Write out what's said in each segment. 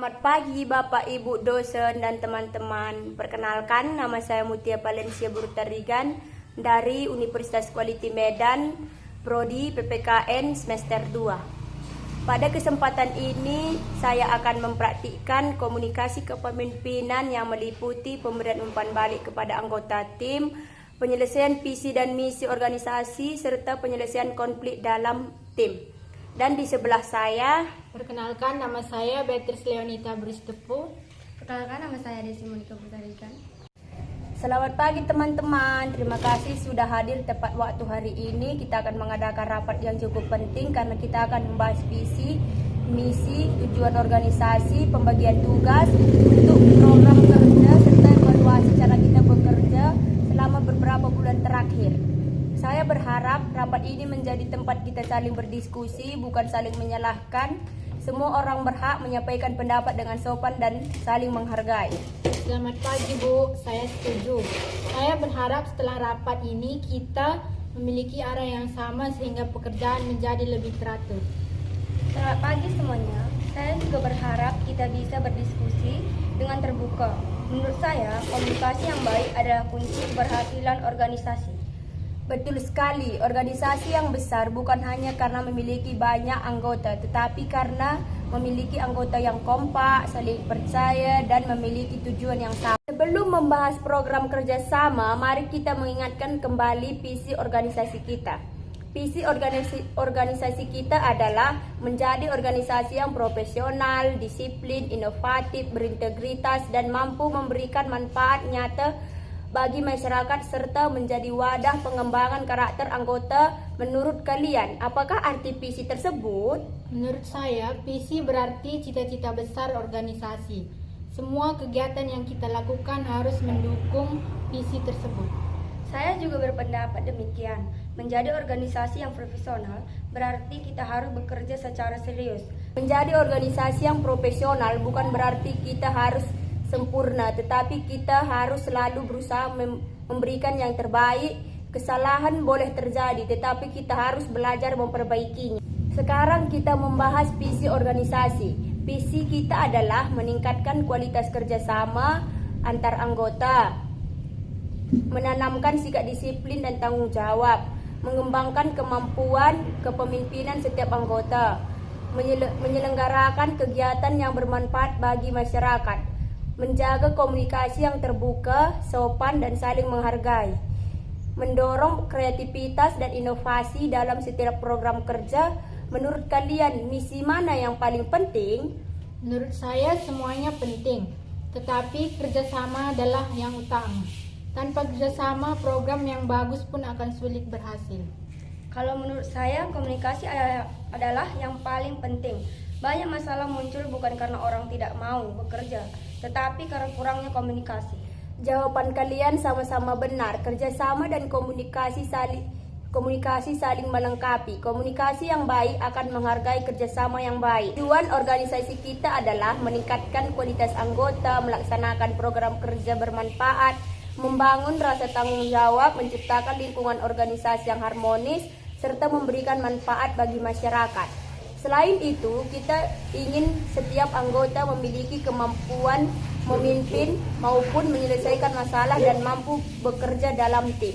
Selamat pagi Bapak, Ibu, dosen, dan teman-teman. Perkenalkan, nama saya Mutia Valencia Burtarigan dari Universitas Quality Medan, Prodi PPKN semester 2. Pada kesempatan ini, saya akan mempraktikkan komunikasi kepemimpinan yang meliputi pemberian umpan balik kepada anggota tim, penyelesaian visi dan misi organisasi, serta penyelesaian konflik dalam tim. Dan di sebelah saya, perkenalkan, nama saya Beatrice Leonita Bristepu. Perkenalkan, nama saya Desi Monika Burtarigan. Selamat pagi teman-teman, terima kasih sudah hadir tepat waktu hari ini. Kita akan mengadakan rapat yang cukup penting karena kita akan membahas visi, misi, tujuan organisasi, pembagian tugas untuk program kerja serta evaluasi cara kita bekerja selama beberapa bulan terakhir. Saya berharap rapat ini menjadi tempat kita saling berdiskusi, bukan saling menyalahkan. Semua orang berhak menyampaikan pendapat dengan sopan dan saling menghargai. Selamat pagi Bu, saya setuju. Saya berharap setelah rapat ini kita memiliki arah yang sama sehingga pekerjaan menjadi lebih teratur. Selamat pagi semuanya. Saya juga berharap kita bisa berdiskusi dengan terbuka. Menurut saya, komunikasi yang baik adalah kunci keberhasilan organisasi. Betul sekali, organisasi yang besar bukan hanya karena memiliki banyak anggota, tetapi karena memiliki anggota yang kompak, saling percaya, dan memiliki tujuan yang sama. Sebelum membahas program kerjasama, mari kita mengingatkan kembali visi organisasi kita. Visi organisasi kita adalah menjadi organisasi yang profesional, disiplin, inovatif, berintegritas, dan mampu memberikan manfaat nyata bagi masyarakat serta menjadi wadah pengembangan karakter anggota. Menurut kalian, apakah arti visi tersebut? Menurut saya, visi berarti cita-cita besar organisasi. Semua kegiatan yang kita lakukan harus mendukung visi tersebut. Saya juga berpendapat demikian. Menjadi organisasi yang profesional berarti kita harus bekerja secara serius. Menjadi organisasi yang profesional bukan berarti kita harus sempurna, tetapi kita harus selalu berusaha memberikan yang terbaik. Kesalahan boleh terjadi, tetapi kita harus belajar memperbaikinya. Sekarang kita membahas visi organisasi. Visi kita adalah meningkatkan kualitas kerjasama antar anggota, menanamkan sikap disiplin dan tanggung jawab, mengembangkan kemampuan kepemimpinan setiap anggota, menyelenggarakan kegiatan yang bermanfaat bagi masyarakat, menjaga komunikasi yang terbuka, sopan, dan saling menghargai, mendorong kreativitas dan inovasi dalam setiap program kerja. Menurut kalian, misi mana yang paling penting? Menurut saya semuanya penting, tetapi kerjasama adalah yang utama. Tanpa kerjasama, program yang bagus pun akan sulit berhasil. Kalau menurut saya, komunikasi adalah yang paling penting. Banyak masalah muncul bukan karena orang tidak mau bekerja, tetapi karena kurangnya komunikasi. Jawaban kalian sama-sama benar. Kerjasama dan komunikasi saling melengkapi. Komunikasi yang baik akan menghargai kerjasama yang baik. Tujuan organisasi kita adalah meningkatkan kualitas anggota, melaksanakan program kerja bermanfaat, membangun rasa tanggung jawab, menciptakan lingkungan organisasi yang harmonis, serta memberikan manfaat bagi masyarakat. Selain itu, kita ingin setiap anggota memiliki kemampuan memimpin maupun menyelesaikan masalah dan mampu bekerja dalam tim.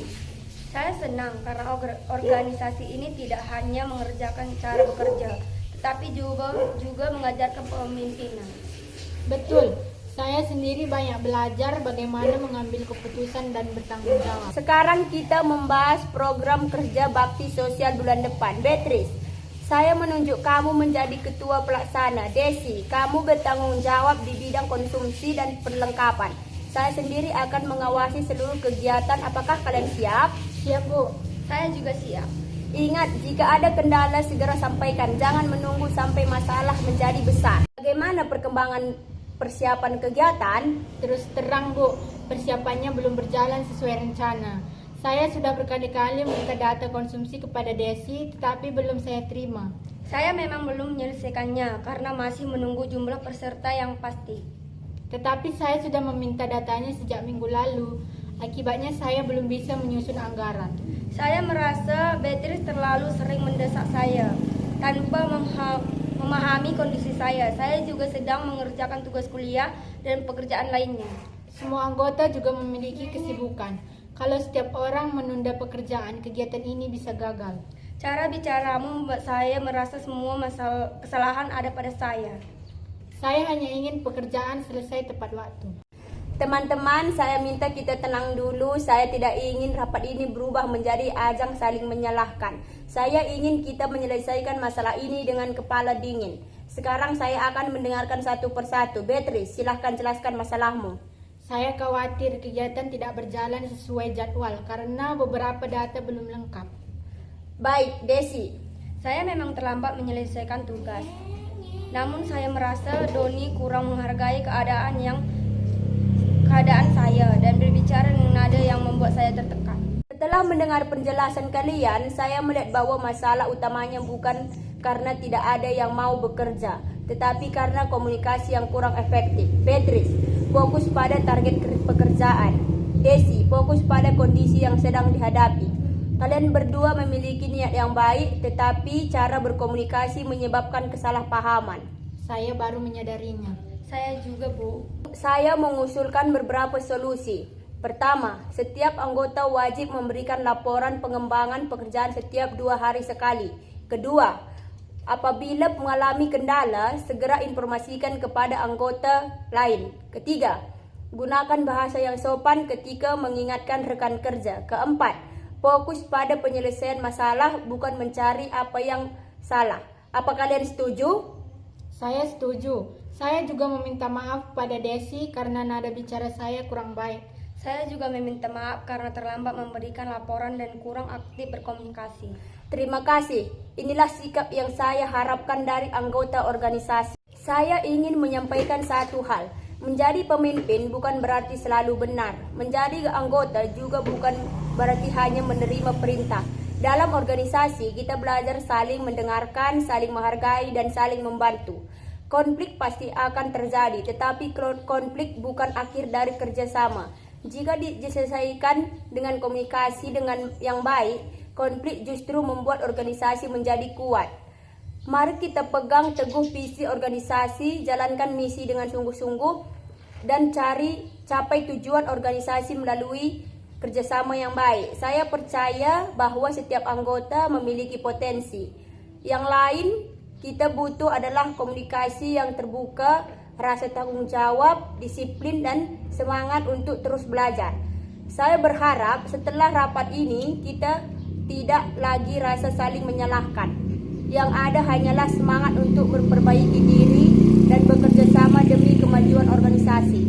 Saya senang karena organisasi ini tidak hanya mengerjakan cara bekerja, tetapi juga mengajarkan kepemimpinan. Betul, saya sendiri banyak belajar bagaimana mengambil keputusan dan bertanggung jawab. Sekarang kita membahas program kerja bakti sosial bulan depan. Beatrice, saya menunjuk kamu menjadi ketua pelaksana. Desi, kamu bertanggung jawab di bidang konsumsi dan perlengkapan. Saya sendiri akan mengawasi seluruh kegiatan. Apakah kalian siap? Siap Bu. Saya juga siap. Ingat, jika ada kendala segera sampaikan. Jangan menunggu sampai masalah menjadi besar. Bagaimana perkembangan persiapan kegiatan? Terus terang Bu, persiapannya belum berjalan sesuai rencana. Saya sudah berkali-kali meminta data konsumsi kepada Desi, tetapi belum saya terima. Saya memang belum menyelesaikannya karena masih menunggu jumlah peserta yang pasti. Tetapi saya sudah meminta datanya sejak minggu lalu. Akibatnya saya belum bisa menyusun anggaran. Saya merasa Beatrice terlalu sering mendesak saya tanpa memahami kondisi saya. Saya juga sedang mengerjakan tugas kuliah dan pekerjaan lainnya. Semua anggota juga memiliki kesibukan. Kalau setiap orang menunda pekerjaan, kegiatan ini bisa gagal. Cara bicaramu membuat saya merasa semua kesalahan ada pada saya. Saya hanya ingin pekerjaan selesai tepat waktu. Teman-teman, saya minta kita tenang dulu. Saya tidak ingin rapat ini berubah menjadi ajang saling menyalahkan. Saya ingin kita menyelesaikan masalah ini dengan kepala dingin. Sekarang saya akan mendengarkan satu persatu. Beatrice, silahkan jelaskan masalahmu. Saya khawatir kegiatan tidak berjalan sesuai jadwal karena beberapa data belum lengkap. Baik, Desi. Saya memang terlambat menyelesaikan tugas. Namun saya merasa Doni kurang menghargai keadaan saya dan berbicara dengan nada yang membuat saya tertekan. Setelah mendengar penjelasan kalian, saya melihat bahwa masalah utamanya bukan karena tidak ada yang mau bekerja, tetapi karena komunikasi yang kurang efektif. Beatrice, fokus pada target pekerjaan. Desi, fokus pada kondisi yang sedang dihadapi. Kalian berdua memiliki niat yang baik, tetapi cara berkomunikasi menyebabkan kesalahpahaman. Saya baru menyadarinya. Saya juga, Bu. Saya mengusulkan beberapa solusi. Pertama, setiap anggota wajib memberikan laporan pengembangan pekerjaan setiap 2 hari sekali. Kedua, apabila mengalami kendala, segera informasikan kepada anggota lain. Ketiga, gunakan bahasa yang sopan ketika mengingatkan rekan kerja. Keempat, fokus pada penyelesaian masalah, bukan mencari apa yang salah. Apa kalian setuju? Saya setuju. Saya juga meminta maaf pada Desi karena nada bicara saya kurang baik. Saya juga meminta maaf karena terlambat memberikan laporan dan kurang aktif berkomunikasi. Terima kasih. Inilah sikap yang saya harapkan dari anggota organisasi. Saya ingin menyampaikan satu hal. Menjadi pemimpin bukan berarti selalu benar. Menjadi anggota juga bukan berarti hanya menerima perintah. Dalam organisasi, kita belajar saling mendengarkan, saling menghargai, dan saling membantu. Konflik pasti akan terjadi, tetapi konflik bukan akhir dari kerjasama. Jika diselesaikan dengan komunikasi dengan yang baik, konflik justru membuat organisasi menjadi kuat. Mari kita pegang teguh visi organisasi, jalankan misi dengan sungguh-sungguh, dan capai tujuan organisasi melalui kerjasama yang baik. Saya percaya bahwa setiap anggota memiliki potensi. Yang lain kita butuh adalah komunikasi yang terbuka, rasa tanggung jawab, disiplin, dan semangat untuk terus belajar. Saya berharap setelah rapat ini kita tidak lagi rasa saling menyalahkan. Yang ada hanyalah semangat untuk memperbaiki diri dan bekerja sama demi kemajuan organisasi.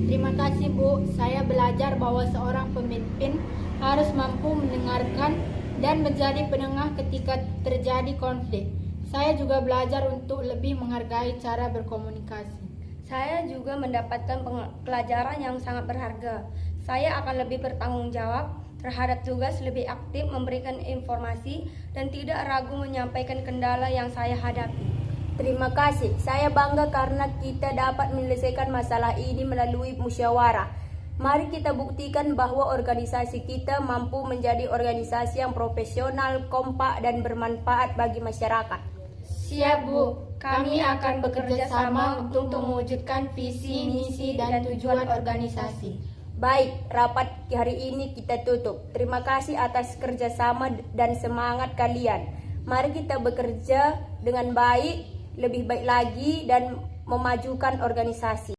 Terima kasih, Bu. Saya belajar bahwa seorang pemimpin harus mampu mendengarkan dan menjadi penengah ketika terjadi konflik. Saya juga belajar untuk lebih menghargai cara berkomunikasi. Saya juga mendapatkan pelajaran yang sangat berharga. Saya akan lebih bertanggung jawab terhadap tugas, lebih aktif memberikan informasi, dan tidak ragu menyampaikan kendala yang saya hadapi. Terima kasih. Saya bangga karena kita dapat menyelesaikan masalah ini melalui musyawarah. Mari kita buktikan bahwa organisasi kita mampu menjadi organisasi yang profesional, kompak, dan bermanfaat bagi masyarakat. Siap, Bu. Kami akan bekerja sama untuk mewujudkan visi, misi, dan tujuan organisasi. Baik, rapat hari ini kita tutup. Terima kasih atas kerjasama dan semangat kalian. Mari kita bekerja dengan baik, lebih baik lagi, dan memajukan organisasi.